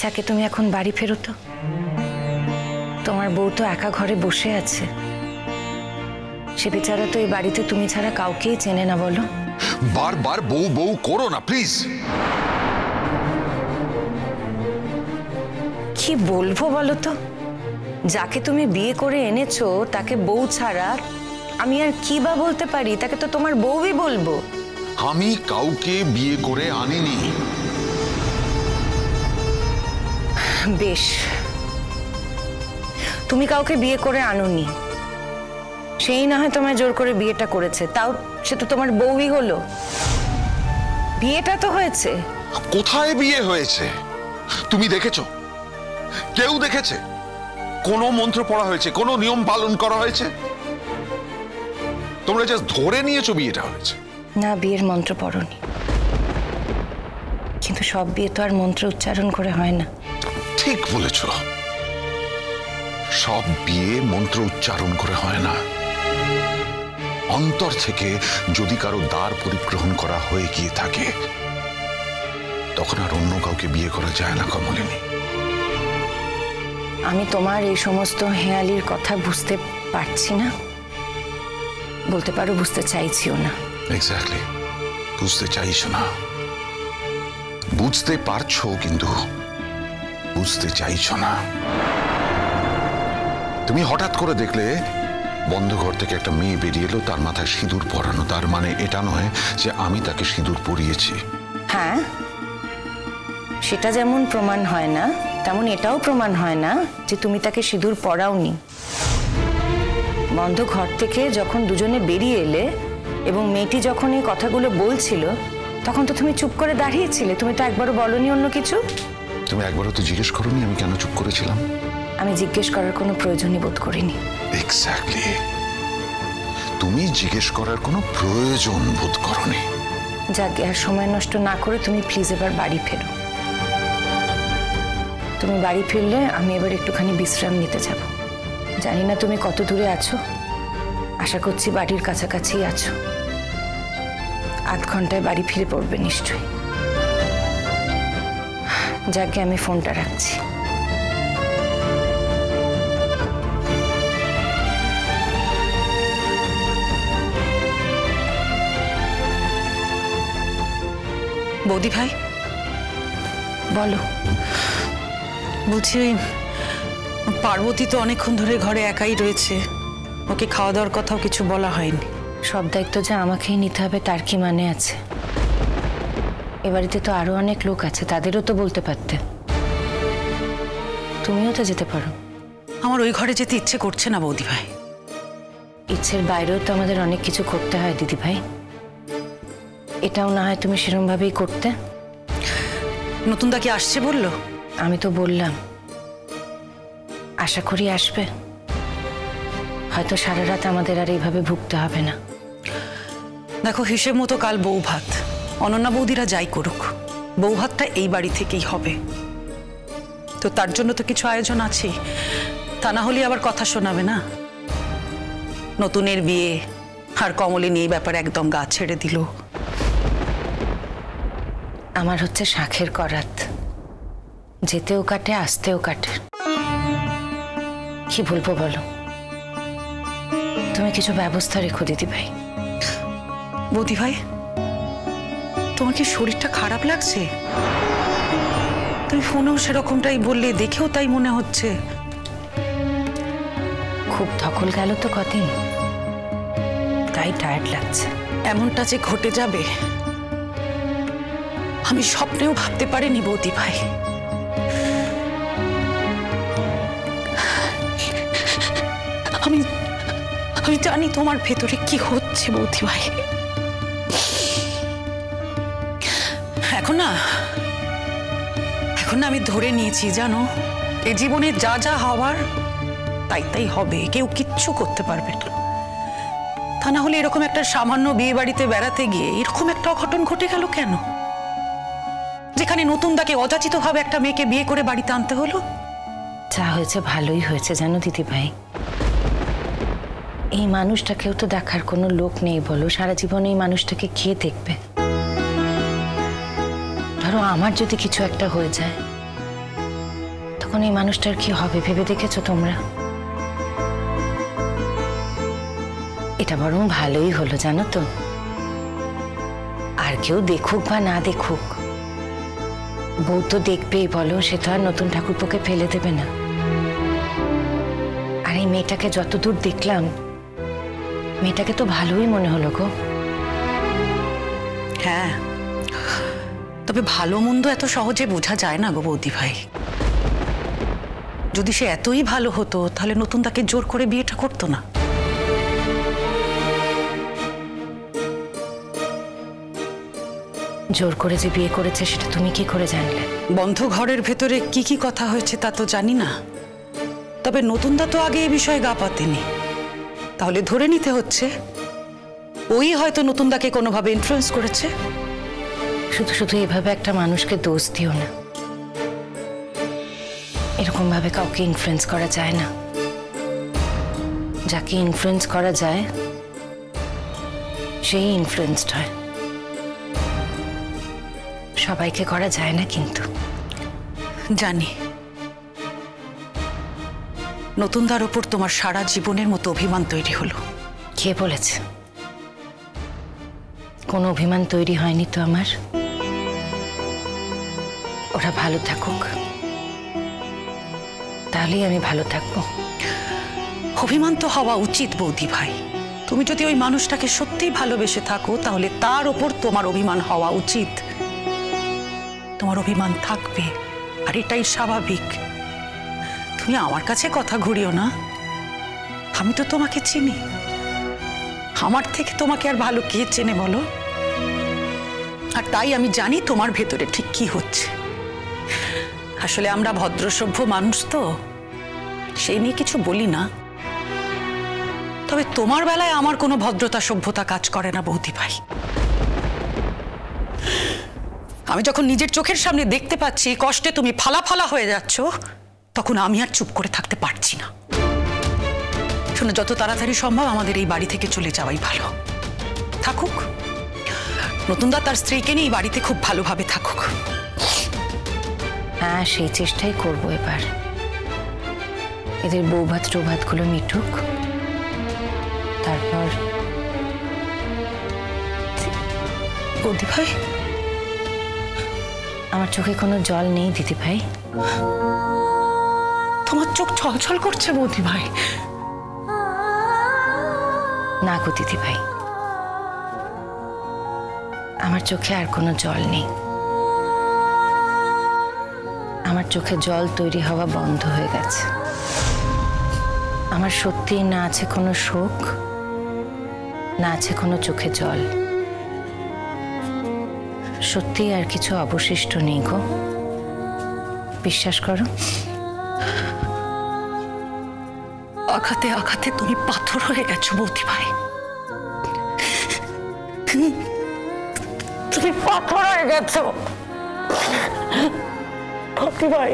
যাকে তুমি এখন বাড়ি ফেরো তো। তোমার বউ তো একা ঘরে বসে আছে। সে বেচারা তো এই বাড়িতে তুমি ছাড়া কাউকেই চেনে না। বলো, বারবার বউ বউ করো না প্লিজ। কি বলবো বলো তো? যাকে তুমি বিয়ে করে এনেছো তাকে বউ ছাড়া আমি আর কি বা বলতে পারি? তাকে তো তোমার বউই বলবো। আমি কাউকে বিয়ে করে আনিনি। বেশ, তুমি কাউকে বিয়ে করে আনোনি, সেই না হয় তোমায় জোর করে বিয়েটা করেছে, তাও সে তো তোমার বউই হলো। বিয়েটা তো হয়েছে। কোথায় বিয়ে হয়েছে? তুমি দেখেছো? কেউ দেখেছে? কোনো মন্ত্র পড়া হয়েছে? কোনো নিয়ম পালন করা হয়েছে? তোমরা জাস্ট ধরে নিয়েছো বিয়েটা হয়েছে। না, বিয়ের মন্ত্র পড়নি, কিন্তু সব বিয়ে তো আর মন্ত্র উচ্চারণ করে হয় না। ঠিক বলেছ, সব বিয়ে মন্ত্র উচ্চারণ করে হয় না। অন্তর থেকে যদি কারো দ্বার পরিগ্রহণ করা হয়ে গিয়ে থাকে তখন আর অন্য কাউকে বিয়ে করা যায় না কমলিনী। আমি তোমার এই সমস্ত হেয়ালির কথা বুঝতে পারছি না, বলতে পারো বুঝতে চাইছিও না। এক্স্যাক্টলি, বুঝতে চাইছো না। বুঝতে পারছো কিন্তু বুঝতে চাইছো না। তুমি হঠাৎ করে দেখলে বন্ধ ঘর থেকে একটা মেয়ে বেরিয়ে এলো, তার মাথায় সিঁদুর পরানো। তার মানে এটা নয় যে আমি তাকে সিঁদুর পরিয়েছি। হ্যাঁ, সেটা যেমন প্রমাণ হয় না তেমন এটাও প্রমাণ হয় না যে তুমি তাকে সিঁদুর পরাওনি। বন্ধ ঘর থেকে যখন দুজনে বেরিয়ে এলে এবং মেয়েটি যখন এই কথাগুলো বলছিল তখন তো তুমি চুপ করে দাঁড়িয়েছিলে। তুমি তো একবারও বলনি অন্য কিছু। তুমি একবারও তো জিজ্ঞেস করোনি আমি কেন চুপ করেছিলাম? আমি জিজ্ঞেস করার কোনো প্রয়োজনই বোধ করিনি। এক্স্যাক্টলি, তুমি জিজ্ঞেস করার কোনো প্রয়োজন বোধ করোনি। যাকে আর সময় নষ্ট না করে তুমি প্লিজ এবার বাড়ি ফেরো। তুমি বাড়ি ফিরলে আমি এবার একটুখানি বিশ্রাম নিতে যাব। জানি না তুমি কত দূরে আছো, আশা করছি বাড়ির কাছাকাছি আছো। আধ ঘন্টায় বাড়ি ফিরে পড়বে নিশ্চয়ই। যাকে আমি ফোনটা রাখছি। বৌদি ভাই, বলো। বলছি ওই পার্বতী তো অনেকক্ষণ ধরে ঘরে একাই রয়েছে, ওকে খাওয়া দাওয়ার কথাও কিছু বলা হয়নি। সব দায়িত্ব যে আমাকেই নিতে হবে তার কি মানে আছে? এ বাড়িতে তো আরো অনেক লোক আছে, তাদেরও তো বলতে পারতে। তুমিও তো যেতে পারো। আমার ওই ঘরে যেতে ইচ্ছে করছে না বৌদি ভাই। ইচ্ছের বাইরেও তো আমাদের অনেক কিছু করতে হয় দিদি ভাই। এটাও না হয় তুমি সেরকম ভাবেই করতে। নতুন দা কি আসছে বললো? আমি তো বললাম, আশা করি আসবে। হয়তো সারা রাত আমাদের আর এইভাবে ভুগতে হবে না। দেখো, হিসেব মতো কাল বউ ভাত। অনন্যা বৌদিরা যাই করুক, বউ ভাতটা এই বাড়ি থেকেই হবে। তো তার জন্য তো কিছু আয়োজন আছে, তা না হলে আবার কথা শোনাবে না। নতুনের বিয়ে আর কমলিনী এই ব্যাপারে একদম গা ছেড়ে দিল। আমার হচ্ছে শাঁখের করাত, যেতেও কাটে আসতেও কাটে। কি বলবো বলো? তুমি কিছু ব্যবস্থা রেখো দিদি ভাই। বৌদি ভাই, তোমার কি শরীরটা খারাপ লাগছে? তুমি ফোনেও সেরকমটাই বললে, দেখেও তাই মনে হচ্ছে। খুব ধকল গেল তো কদিন, তাই টায়ার্ড লাগছে। এমনটা যে ঘটে যাবে আমি স্বপ্নেও ভাবতে পারিনি বৌদি ভাই। আমি আমি জানি তোমার ভেতরে কি হচ্ছে বৌদি ভাই। এখন না আমি ধরে নিয়েছি, জানো, এ জীবনে যা যা হবার তাই তাই হবে, কেউ কিচ্ছু করতে পারবে না। তা না হলে এরকম একটা সামান্য বিয়ে বাড়িতে বেড়াতে গিয়ে এরকম একটা অঘটন ঘটে গেল কেন? যেখানে নতুন দাকে অযাচিতভাবে একটা মেয়েকে বিয়ে করে বাড়িতে আনতে হলো। যা হয়েছে ভালোই হয়েছে জানো দিদি ভাই। এই মানুষটাকেও তো দেখার কোনো লোক নেই বলো। সারা জীবন এই মানুষটাকে কে দেখবে? ধরো আমার যদি কিছু একটা হয়ে যায় তখন এই মানুষটার কি হবে ভেবে দেখেছো তোমরা? এটা বরং ভালোই হলো জানো তো। আর কেউ দেখুক বা না দেখুক, বউ তো দেখবেই, বলো, সে তো আর নতুন ঠাকুরপোকে ফেলে দেবে না। আর এই মেয়েটাকে যতদূর দেখলাম, মেয়েটাকে তো ভালোই মনে হলো গো। হ্যাঁ, তবে ভালো মন্দ এত সহজে বোঝা যায় না গো বৌদি ভাই। যদি সে এতই ভালো হতো তাহলে নতুন তাকে জোর করে বিয়েটা করতো না। জোর করে যে বিয়ে করেছে সেটা তুমি কি করে জানলে? বন্ধ ঘরের ভেতরে কি কি কথা হয়েছে তা তো জানি না, তবে নতুনদা তো আগে এই বিষয়ে গা পাতেনি। তাহলে ধরে নিতে হচ্ছে ওই হয়তো নতুনদাকে কোনোভাবে ইনফ্লুয়েন্স করেছে। শুধু শুধু এভাবে একটা মানুষকে দোষ দিও না। এরকম ভাবে কাউকে ইনফ্লুয়েন্স করা যায় না। যাকে ইনফ্লুয়েন্স করা যায় সেই ইনফ্লুয়েন্সড হয়, সবাইকে করা যায় না। কিন্তু জানি নতুনদার ওপর তোমার সারা জীবনের মতো অভিমান তৈরি হলো। কে বলেছে? কোনো অভিমান তৈরি হয়নি তো আমার। ওরা ভালো থাকুক, তাহলেই আমি ভালো থাকবো। অভিমান তো হওয়া উচিত বৌদি ভাই। তুমি যদি ওই মানুষটাকে সত্যিই ভালোবেসে থাকো তাহলে তার ওপর তোমার অভিমান হওয়া উচিত। তোমার অভিমান থাকবে, আর এটাই স্বাভাবিক। তুমি আমার কাছে কথা ঘুরিও না, আমি তো তোমাকে চিনি। আমার থেকে তোমাকে আর ভালো কে চেনে বলো? আর তাই আমি জানি তোমার ভেতরে ঠিক কি হচ্ছে। আসলে আমরা ভদ্রসভ্য মানুষ তো, সেই নিয়ে কিছু বলি না। তবে তোমার বেলায় আমার কোনো ভদ্রতা সভ্যতা কাজ করে না বৌদি ভাই। আমি যখন নিজের চোখের সামনে দেখতে পাচ্ছি কষ্টে তুমি ফালা ফালা হয়ে যাচ্ছ, তখন আমি আর চুপ করে থাকতে পারছি না। শোনো, যত তাড়াতাড়ি সম্ভব আমাদের এই বাড়ি থেকে চলে যাওয়াই ভালো। থাকুক নতুনদা তার স্ত্রীকে নিয়ে এই বাড়িতে খুব ভালোভাবে থাকুক। হ্যাঁ, সেই চেষ্টাই করবো এবার। এদের বৌভাত টৌভাতগুলো মিটুক, তারপর। বৌদি ভাই, আমার চোখে কোনো জল নেই দিদি ভাই। তোমার চোখ ছলছল করছে বৌদি ভাই। না গো দিদি ভাই, আমার চোখে আর কোনো জল নেই। আমার চোখে জল তৈরি হওয়া বন্ধ হয়ে গেছে। আমার সত্যিই না আছে কোনো শোক, না আছে কোনো চোখে জল। সত্যি আর কিছু অবশিষ্ট নেই গো, বিশ্বাস করো। আঘাতে আঘাতে তুমি পাথর হয়ে গেছো বৌদি ভাই। তুমি পাথর হয়ে গেছো বৌদি ভাই।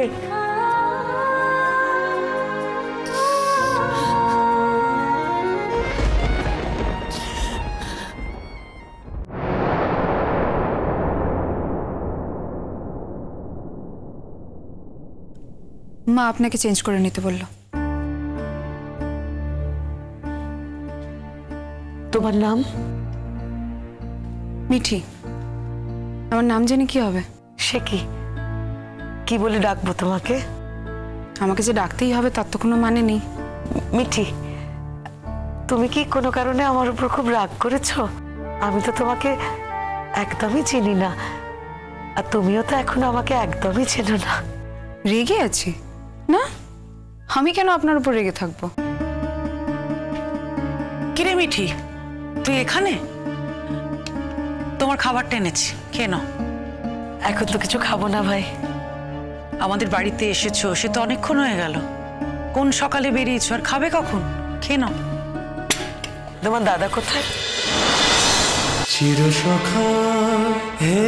মা আপনাকে চেঞ্জ করে নিতে বললো। তোমার নাম? মিঠি। আমার নাম জেনে কি হবে? সে কি, কি বলে ডাকবো তোমাকে? আমাকে যে ডাকতেই হবে তার তো কোনো মানে নেই। মিঠি, তুমি কি কোনো কারণে আমার উপর খুব রাগ করেছো? আমি তো তোমাকে একদমই চিনি না, আর তুমিও তো এখন আমাকে একদমই চেনো না। রেগে আছি না? আমি কেন আপনার উপর রেগে থাকবো? কিরে মিঠি, তুই এখানে? তোমার খাবারটা এনেছি, খেয়ে নাও। এখন তো কিছু খাবো না ভাই। আমাদের বাড়িতে এসেছো, সে তো অনেকক্ষণ হয়ে গেল। কোন সকালে বেরিয়েছো, আর খাবে কখন? খেয়ে নাও। তোমার দাদা কোথায়? চিরসখা হে